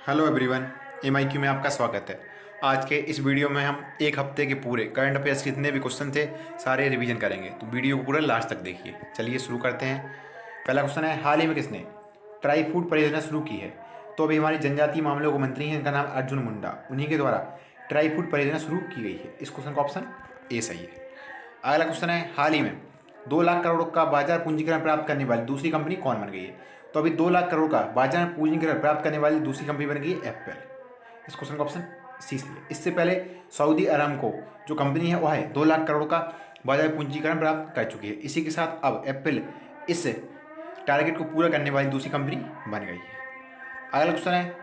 Hello everyone, MIQ में आपका स्वागत है। आज के इस वीडियो में हम एक हफ्ते के पूरे करंट अफेयर्स के जितने भी क्वेश्चन थे सारे रिवीजन करेंगे, तो वीडियो को पूरा लास्ट तक देखिए। चलिए शुरू करते हैं। पहला क्वेश्चन है, हाल ही में किसने ट्राई फूड परियोजना शुरू की है? तो अभी हमारी जनजातीय मामलों के मंत्री हैं, इनका नाम अर्जुन मुंडा, उन्हीं के द्वारा ट्राई फूड परियोजना शुरू की गई है। इस क्वेश्चन का ऑप्शन ए सही है। अगला क्वेश्चन है, हाल ही में 2 लाख करोड़ का बाजार पूंजीकरण प्राप्त करने वाली दूसरी कंपनी कौन बन गई है? तो अभी 2 लाख करोड़ का बाजार पूंजीकरण प्राप्त करने वाली दूसरी कंपनी बन गई है एप्पल। इस क्वेश्चन का ऑप्शन सी सही है। इससे पहले सऊदी अरामको जो कंपनी है वह है 2 लाख करोड़ का बाजार पूंजीकरण प्राप्त कर चुकी है। इसी के साथ अब एप्पल इस टारगेट को पूरा करने वाली दूसरी कंपनी बन गई है। अगला क्वेश्चन है,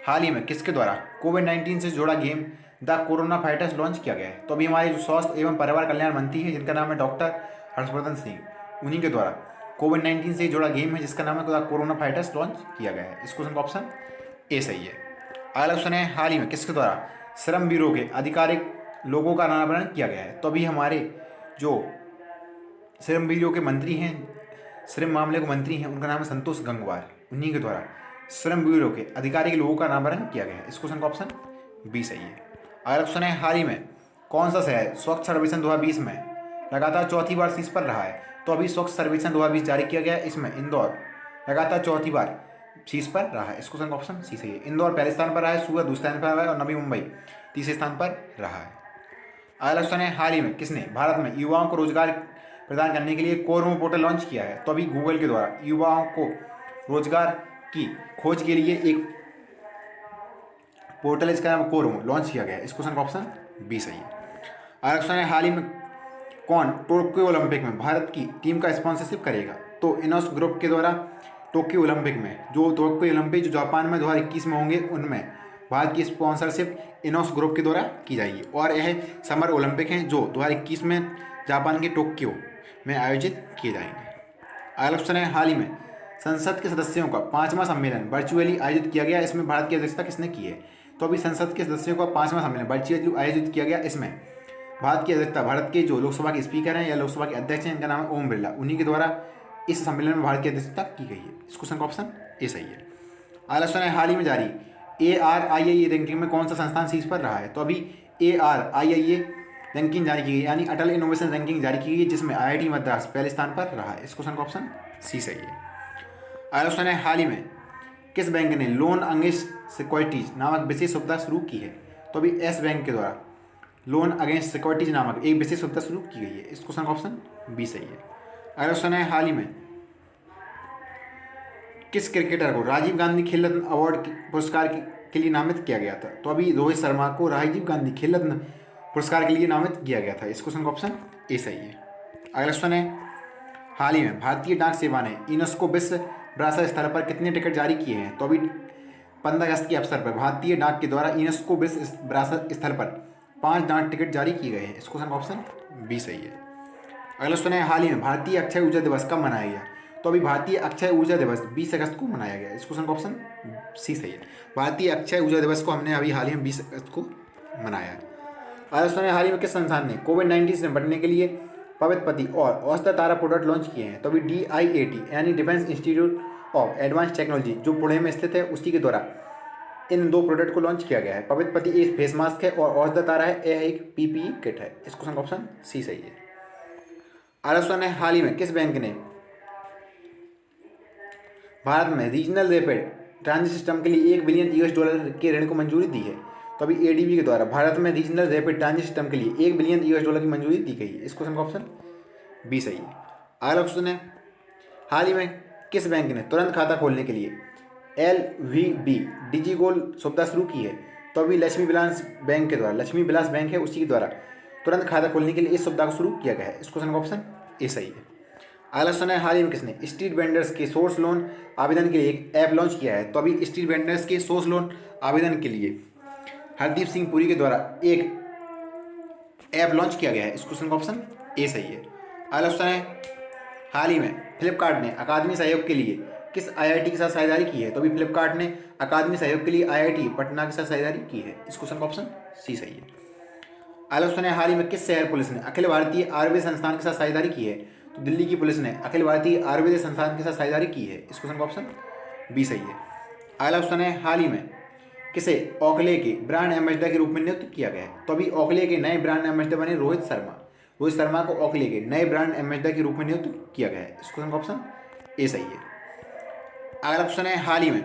हाल ही में किसके द्वारा कोविड-19 से जुड़ा game the corona fighters launch किया गया है? तो अभी हमारे जो स्वास्थ्य एवं परिवार कल्याण मंत्री है, जिनका नाम है डॉक्टर हर्षवर्धन सिंह, उन्हीं के द्वारा कोविड-19 से जुड़ा गेम है जिसका नाम है द कोरोना फाइटर्स लॉन्च किया गया है। इस क्वेश्चन का ऑप्शन ए सही है। अगला क्वेश्चन है, हाल ही में किसके द्वारा श्रम ब्यूरो के आधिकारिक लोगों का नामकरण किया गया है? तो अभी हमारे जो श्रम ब्यूरो के मंत्री हैं, श्रम मामले के मंत्री हैं, उनका नाम है संतोष गंगवार, उन्हीं के द्वारा श्रम ब्यूरो के आधिकारिक लोगों का नामकरण किया गया है। इस क्वेश्चन का ऑप्शन बी सही है। अगला क्वेश्चन है, हाल ही में कौन सा शहर स्वच्छ सर्वेक्षण 2020 में लगातार चौथी बार शीर्ष पर रहा है? तो अभी स्वच्छ सर्वेक्षण 2020 जारी किया गया है, इसमें इंदौर लगातार चौथी बार शीर्ष पर रहा है। इस क्वेश्चन का ऑप्शन सी सही है। इंदौर पहले स्थान पर रहा है, सूरत दूसरे स्थान पर रहा है और नवी मुंबई तीसरे स्थान पर रहा है। अगला क्वेश्चन है, हाल ही में किसने भारत में युवाओं को रोजगार प्रदान करने के लिए कोरमो पोर्टल लॉन्च किया है? तो अभी गूगल के द्वारा युवाओं को रोजगार की खोज के लिए एक पोर्टल, इसका नाम कोरमो, लॉन्च किया गया है। इस क्वेश्चन का ऑप्शन बी सही है। अगला क्वेश्चन है, हाल ही में कौन टोक्यो ओलंपिक में भारत की टीम का स्पॉन्सरशिप करेगा? तो इनोस ग्रुप के द्वारा टोक्यो ओलंपिक में जो जापान में 2021 में होंगे, उनमें भारत की स्पॉन्सरशिप इनोस ग्रुप के द्वारा की जाएगी। और यह समर ओलंपिक हैं जो 2021 में जापान के टोक्यो में आयोजित किए जाएंगे। अगला क्वेश्चन है, हाल ही में संसद के सदस्यों का 5वां सम्मेलन वर्चुअली आयोजित किया गया, इसमें भारत की अध्यक्षता किसने की है? तो अभी संसद के सदस्यों का 5वां सम्मेलन वर्चुअली आयोजित किया गया, इसमें भारत की अध्यक्षता भारत के जो लोकसभा के स्पीकर हैं या लोकसभा के अध्यक्ष हैं, इनका नाम है ओम बिरला, उन्हीं के द्वारा इस सम्मेलन में भारत की अध्यक्षता की गई है। इस क्वेश्चन का ऑप्शन ए सही है। अगला क्वेश्चन है, हाल ही में जारी ARIIA रैंकिंग में कौन सा संस्थान शीर्ष पर रहा है? तो अभी ARIIA रैंकिंग जारी की गई, यानी अटल इनोवेशन रैंकिंग जारी की गई, जिसमें IIT मद्रास पहले स्थान पर रहा है। इस क्वेश्चन का ऑप्शन सी सही है। अगला क्वेश्चन है, हाल ही में किस बैंक ने लोन अगेंस्ट सिक्योरिटीज नामक विशेष सुविधा शुरू की है? तो अभी एस बैंक के द्वारा लोन अगेंस्ट सिक्योरिटीज नामक एक विशेष सुविधा शुरू की गई है। इस क्वेश्चन का ऑप्शन बी सही है। अगला क्वेश्चन है, हाल ही में किस क्रिकेटर को राजीव गांधी खेल रत्न अवार्ड पुरस्कार के लिए नामित किया गया था? तो अभी रोहित शर्मा को राजीव गांधी खेल रत्न पुरस्कार के लिए नामित किया गया था। इस क्वेश्चन का ऑप्शन ए सही है। अगला क्वेश्चन है, हाल ही में भारतीय डाक सेवा ने यूनेस्को विश्व विरासत स्थल पर कितने टिकट जारी किए हैं? तो अभी 15 अगस्त के अवसर पर भारतीय डाक के द्वारा यूनेस्को विश्व विरासत स्थल पर 5 डाक टिकट जारी किए गए हैं। इस क्वेश्चन का ऑप्शन बी सही है। अगला क्वेश्चन है, हाल ही में भारतीय अक्षय ऊर्जा दिवस कब मनाया गया? तो अभी भारतीय अक्षय ऊर्जा दिवस 20 अगस्त को मनाया गया। इस क्वेश्चन का ऑप्शन सी सही है। भारतीय अक्षय ऊर्जा दिवस को हमने अभी हाल ही में 20 अगस्त को मनाया है। अगला क्वेश्चन है, हाल ही में किस संस्थान ने कोविड-19 से निपटने के लिए पवित्र पति और औषध तारा प्रोडक्ट लॉन्च किए हैं? तो अभी DIAT यानी defence institute of advance technology जो पुणे में स्थित है, उसी के द्वारा इन 2 प्रोडक्ट को लॉन्च किया गया है। पवित्र पति एक फेस मास्क है और औषध तारा है, यह एक PPE किट है। इस क्वेश्चन का ऑप्शन सी सही है। अगला क्वेश्चन है, हाल ही में किस बैंक ने भारत में रीजनल रैपिड ट्रांजिट सिस्टम के लिए $1 बिलियन के ऋण को मंजूरी दी है? तो अभी ADB के द्वारा भारत में रीजनल रैपिड ट्रांजिट सिस्टम के लिए $1 बिलियन की मंजूरी दी गई है। इस क्वेश्चन का ऑप्शन बी सही है। अगला क्वेश्चन है, हाल ही में किस बैंक ने तुरंत खाता खोलने के लिए LVB डिजिगोल सुविधा शुरू की है? तो अभी लक्ष्मी विलास बैंक के द्वारा, लक्ष्मी विलास बैंक है उसी के द्वारा तुरंत खाता खोलने के लिए इस सुविधा को शुरू किया गया है। इस क्वेश्चन का ऑप्शन ए सही है। अगला क्वेश्चन है, हाल ही में किसने स्ट्रीट वेंडर्स के सोर्स लोन आवेदन के लिए एक ऐप लॉन्च किया है? तो अभी स्ट्रीट वेंडर्स के सोर्स लोन आवेदन के लिए हरदीप सिंह पुरी के द्वारा एक ऐप लॉन्च किया गया है। इस क्वेश्चन का ऑप्शन ए सही है। अगला क्वेश्चन है, हाल ही में फ्लिपकार्ट ने अकादमी सहयोग के लिए किस IIT के साथ साझेदारी की है? तो अभी फ्लिपकार्ट ने अकादमी सहयोग के लिए IIT पटना के साथ साझेदारी की है। इस क्वेश्चन का ऑप्शन सी सही है। अगला क्वेश्चन है, हाल ही में किस शहर पुलिस ने अखिल भारतीय आयुर्वेद संस्थान के साथ साझेदारी की है? तो दिल्ली की पुलिस ने अखिल भारतीय आयुर्वेद संस्थान के साथ साझेदारी की है। इस क्वेश्चन का ऑप्शन बी सही है। अगला क्वेश्चन है, हाल ही में किसे ओकले के ब्रांड एम्बेसडर के रूप में नियुक्त किया गया है? तो अभी ओकले के नए ब्रांड एम्बेसडर बने रोहित शर्मा। रोहित शर्मा को ओकले के नए ब्रांड एम्बेसडर के रूप में नियुक्त किया गया है। इस क्वेश्चन का ऑप्शन ए सही है। अगला क्वेश्चन है, हाल ही में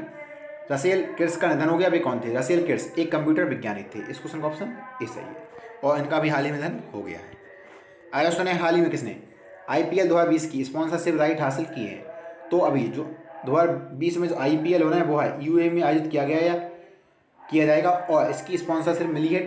रसेल किर्स का निधन हो गया। अभी कौन थे? रसेल किर्स एक कंप्यूटर वैज्ञानिक थे। इस क्वेश्चन का ऑप्शन ए सही है और इनका भी हाल ही में निधन हो गया है। अगला क्वेश्चन है, हाल ही में किसने IPL 2020 की स्पॉन्सरशिप राइट हासिल की है? तो अभी जो 2020 में जो IPL होना है वो है UAE में आयोजित किया गया या किया जाएगा और इसकी स्पॉन्सरशिप मिली है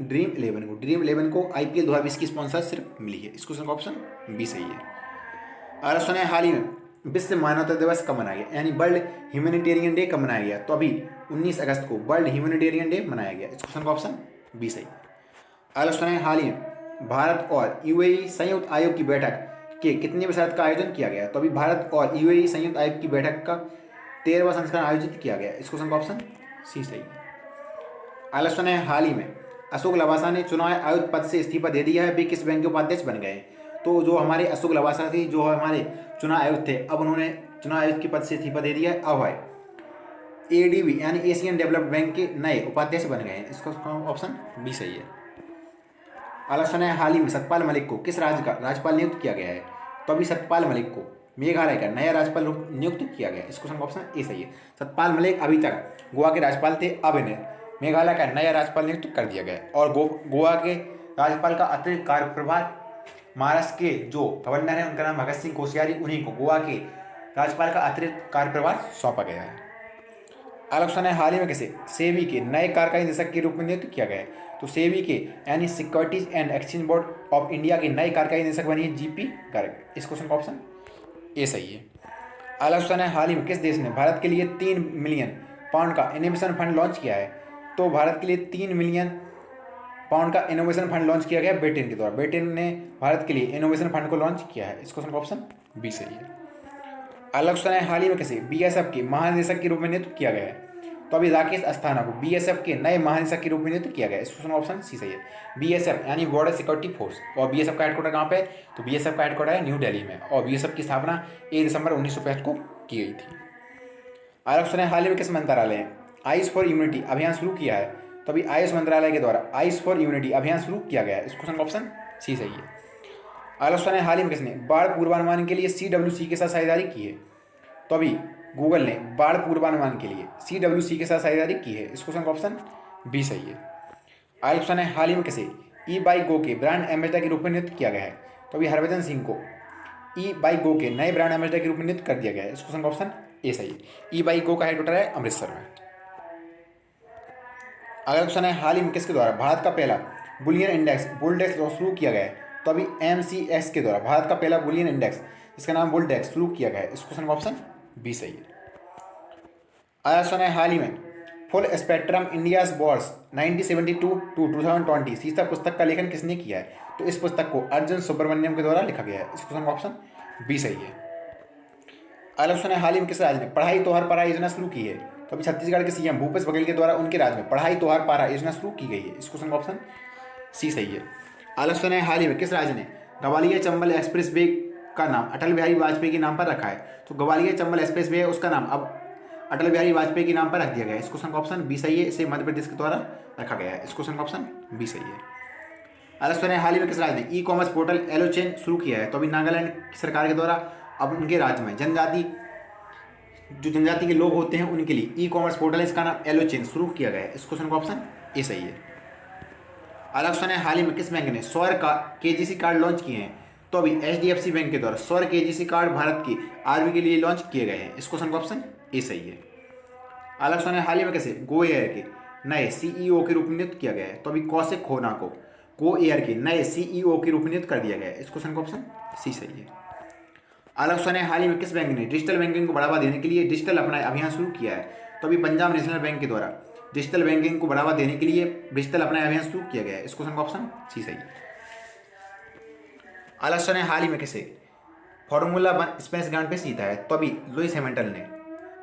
ड्रीम 11 को। ड्रीम 11 को IPL 2020 की स्पॉन्सरशिप मिली है। इस क्वेश्चन का ऑप्शन बी सही है। अगला क्वेश्चन है, हाल ही में विश्व मानवता दिवस कब मनाया गया, यानी वर्ल्ड ह्यूमैनिटेरियन डे कब मनाया गया? तो अभी 19 अगस्त को वर्ल्ड ह्यूमैनिटेरियन डे मनाया गया। इस क्वेश्चन का ऑप्शन बी सही है। अगला क्वेश्चन है, हाल ही में भारत और UAE संयुक्त आयोग की बैठक के कितने शरत का आयोजन किया गया? तो अभी भारत और UAE संयुक्त आयोग की बैठक का 13वां संस्करण आयोजित किया गया। इस क्वेश्चन का ऑप्शन सी सही है। अगला क्वेश्चन है, हाल ही में अशोक लवासा ने चुनाव आयुक्त पद से इस्तीफा दे दिया है। वे किस बैंक के उपाध्यक्ष बन गए? तो जो हमारे अशोक लवासा थे, जो हमारे चुनाव आयुक्त थे, अब उन्होंने चुनाव आयुक्त के पद से इस्तीफा दे दिया है। अब है ADB यानी एशियन डेवलप्ड बैंक के नए उपाध्यक्ष बन गए हैं। इसका ऑप्शन बी सही है। अगला क्वेश्चन है, हाल ही में सतपाल मलिक को किस राज्य का राज्यपाल नियुक्त किया गया है? तो अभी सतपाल मलिक को मेघालय का नया राज्यपाल नियुक्त किया गया है। इस क्वेश्चन का ऑप्शन ए सही है। सतपाल मलिक अभी तक गोवा के राज्यपाल थे, अब इन्हें मेघालय का नया राज्यपाल नियुक्त कर दिया गया और गोवा के राज्यपाल का अतिरिक्त कार्यप्रभार महाराष्ट्र के जो गवर्नर हैं उनका नाम भगत सिंह कोश्यारी, उन्हीं को गोवा के राज्यपाल का अतिरिक्त कार्यप्रभार सौंपा गया है। अगला क्वेश्चन है, हाल ही में किसे सेबी के नए कार्यकारी निदेशक के रूप में नियुक्त किया गया है? तो सेबी के यानी securities and exchange board of India के नए कार्यकारी निदेशक बनी है GP गर्ग। इस क्वेश्चन का ऑप्शन ए सही है। अगला क्वेश्चन है, हाल ही में किस देश ने भारत के लिए 3 मिलियन पाउंड का इनोवेशन फंड लॉन्च किया है? तो भारत के लिए 3 मिलियन पाउंड का इनोवेशन फंड लॉन्च किया गया ब्रिटेन के द्वारा। ब्रिटेन ने भारत के लिए इनोवेशन फंड को लॉन्च किया है। इस क्वेश्चन का ऑप्शन बी सही है। अगला क्वेश्चन है, हाल ही में किसे BSF के महानिदेशक के रूप में नियुक्त किया गया है? तो अभी राकेश अस्थाना को BSF के नए महानिदेशक के रूप में नियुक्त किया गया है। इस क्वेश्चन का ऑप्शन सी सही है। BSF यानी बॉर्डर सिक्योरिटी फोर्स, और BSF का हेडक्वार्टर कहाँ पे है? तो BSF का हेडक्वार्टर है न्यू दिल्ली में और BSF की स्थापना 1 दिसंबर 1965 को की गई थी। अगला क्वेश्चन है, हाल ही में किस मंत्रालय ने आयुष फॉर इम्यूनिटी अभियान शुरू किया है? तो अभी आयुष मंत्रालय के द्वारा आयुष फॉर इम्यूनिटी अभियान शुरू किया गया है। इस क्वेश्चन का ऑप्शन सी सही है। अगला क्वेश्चन है, हाल ही में किसने बाढ़ पूर्वानुमान के लिए CWC के साथ साझेदारी की है? तो अभी गूगल ने बाढ़ पूर्वानुमान के लिए CWC के साथ साझेदारी की है। इस क्वेश्चन का ऑप्शन बी सही है। अगला क्वेश्चन है, हाल ही में किसे E-Buy-Go के ब्रांड एम्बेसडर के रूप में नियुक्त किया गया है? तो अभी हरभजन सिंह को E-Buy-Go के नए ब्रांड एम्बेसडर के रूप में नियुक्त कर दिया गया है। इस क्वेश्चन का ऑप्शन ए सही है। E-Buy-Go का हेडक्वार्टर है अमृतसर में। अगला क्वेश्चन है, हाल ही में किसके द्वारा भारत का पहला बुलियन इंडेक्स बुलडेक्स शुरू किया गया है? तो अभी MCX के द्वारा भारत का पहला बुलियन इंडेक्स जिसका नाम बुलडेक्स शुरू किया गया है। इस क्वेश्चन का ऑप्शन बी सही है। अगला क्वेश्चन है, हाल ही में full spectrum India's Wars 1972 to 2020 शीर्षक पुस्तक का लेखन किसने किया है? तो इस पुस्तक को अर्जुन सुब्रमण्यम के द्वारा लिखा गया है। इस क्वेश्चन का ऑप्शन बी सही है। अगला क्वेश्चन है, हाल ही में किस राज्य ने पढ़ाई तो हर पारा योजना शुरू की है? तो अभी छत्तीसगढ़ के CM भूपेश बघेल के द्वारा उनके राज्य में पढ़ाई तो हर पारा योजना शुरू की गई है। इस क्वेश्चन का ऑप्शन सी सही है। अगला क्वेश्चन है, हाल ही में किस राज्य ने ग्वालियर चंबल एक्सप्रेस वे का नाम अटल बिहारी वाजपेयी के नाम पर रखा है? तो ग्वालियर चंबल एक्सप्रेस वे है, उसका नाम अब अटल बिहारी वाजपेयी के नाम पर रख दिया गया है। इस क्वेश्चन का ऑप्शन बी सही है। इसे मध्य प्रदेश के द्वारा रखा गया है। इस क्वेश्चन का ऑप्शन बी सही है। अगला क्वेश्चन है, हाल ही में किस राज्य ने E-कॉमर्स पोर्टल एलोचेन शुरू किया है? तो अभी नागालैंड की सरकार के द्वारा अब उनके राज्य में जनजाति के लोग होते हैं उनके लिए E-कॉमर्स पोर्टल है, इसका नाम एलोचेन शुरू किया गया है। इस क्वेश्चन का ऑप्शन ए सही है। अगला क्वेश्चन है, हाल ही में किस बैंक ने सौर का KGC कार्ड लॉन्च किए हैं? तो अभी HDFC बैंक के द्वारा सौर KGC कार्ड भारत की आर्मी के लिए लॉन्च किए गए हैं। इस क्वेश्चन का ऑप्शन ए सही है। अगला क्वेश्चन है, हाल ही में कैसे गो एयर के नए CEO के रूप में नियुक्त किया गया है? तो अभी कौशिक खोना को गो एयर के नए CEO के रूप में नियुक्त कर दिया गया है। इस क्वेश्चन का ऑप्शन सी सही है। अगला क्वेश्चन है, हाल ही में किस बैंक ने डिजिटल बैंकिंग को बढ़ावा देने के लिए डिजिटल अपना अभियान शुरू किया है? तो अभी पंजाब नेशनल बैंक के द्वारा डिजिटल बैंकिंग को बढ़ावा देने के लिए डिजिटल अपना अभियान शुरू किया गया है। इस क्वेश्चन का ऑप्शन सी सही है। अगला क्वेश्चन है, हाल ही में किसे फॉर्मूला 1 स्पेनिश ग्रांड प्रिक्स जीता है? तो अभी लुइस हैमिल्टन ने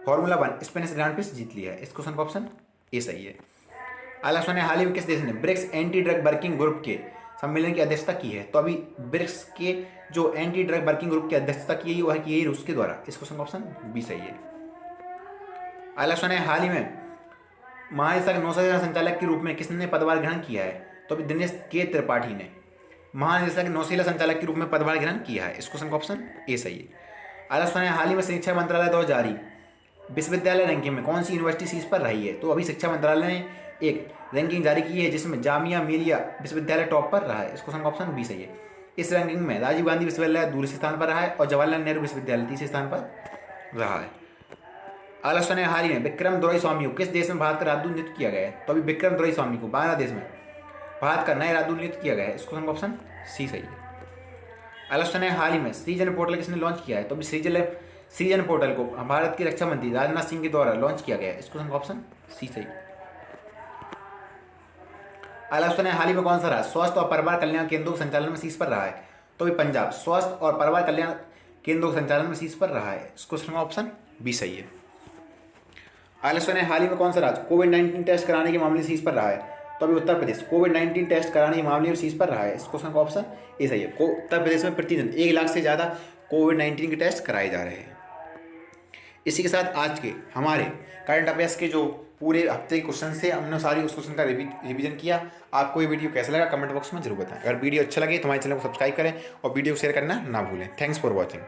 फॉर्मूला 1 स्पेनिश ग्रांड प्रिक्स जीत लिया है। इस क्वेश्चन का ऑप्शन ए सही है। अगला क्वेश्चन है, हाल ही में किस देश ने BRICS anti drug working group के सम्मेलन की अध्यक्षता की है? तो अभी ब्रिक्स के जो एंटी ड्रग वर्किंग ग्रुप की अध्यक्षता की है वो है कि यही रूस के द्वारा। इस क्वेश्चन का ऑप्शन बी सही है। अगला क्वेश्चन है, हाल ही में महानिदेशक नौसेना संचालक के रूप में किसने पदभार ग्रहण किया है? तो अभी दिनेश के त्रिपाठी ने महानिदेशक नौसेना संचालक के रूप में पदभार ग्रहण किया है। इस क्वेश्चन का ऑप्शन ए सही है। अगला क्वेश्चन है, हाल ही में शिक्षा मंत्रालय द्वारा जारी विश्वविद्यालय रैंकिंग में कौन सी यूनिवर्सिटी शीर्ष पर रही है? तो अभी शिक्षा मंत्रालय ने एक रैंकिंग जारी की है जिसमें जामिया मिलिया विश्वविद्यालय टॉप पर रहा है। इस क्वेश्चन का ऑप्शन बी सही है। इस रैंकिंग में राजीव गांधी विश्वविद्यालय दूसरे स्थान पर रहा है और जवाहरलाल नेहरू विश्वविद्यालय तीसरे स्थान पर रहा है। अगला क्वेश्चन है, हाल ही में विक्रम दोराईस्वामी को किस देश में भारत का राजदूत नियुक्त किया गया है? तो अभी विक्रम दोराईस्वामी को बांग्लादेश में भारत का नया राजदूत नियुक्त किया गया है। इस क्वेश्चन का ऑप्शन सी सही है। अगला क्वेश्चन है, हाल ही में सृजन पोर्टल किसने लॉन्च किया है? तो अभी सृजन पोर्टल को भारत के रक्षा मंत्री राजनाथ सिंह के द्वारा लॉन्च किया गया है। इस क्वेश्चन का ऑप्शन सी सही। अगला क्वेश्चन है, हाल ही में कौन सा राज्य स्वास्थ्य और परिवार कल्याण केंद्रों के संचालन में शीर्ष पर रहा है? तो अभी पंजाब स्वास्थ्य और परिवार कल्याण केंद्रों के संचालन में शीर्ष पर रहा है। इस क्वेश्चन का ऑप्शन बी सही है। अगला क्वेश्चन है, हाल ही में कौन सा राज्य कोविड-19 टेस्ट कराने के मामले में शीर्ष पर रहा है? तो अभी उत्तर प्रदेश कोविड-19 टेस्ट कराने के मामले में शीर्ष पर रहा है। इस क्वेश्चन का ऑप्शन ए सही है। उत्तर प्रदेश में प्रतिदिन 1 लाख से ज़्यादा कोविड-19 के टेस्ट कराए जा रहे हैं। इसी के साथ आज के हमारे करंट अफेयर्स के जो पूरे हफ्ते के क्वेश्चन थे हमने सारी उस क्वेश्चन का रिवीजन किया। आपको ये वीडियो कैसा लगा कमेंट बॉक्स में जरूर बताएं। अगर वीडियो अच्छा लगे तो हमारे चैनल को सब्सक्राइब करें और वीडियो को शेयर करना ना भूलें। Thanks for watching.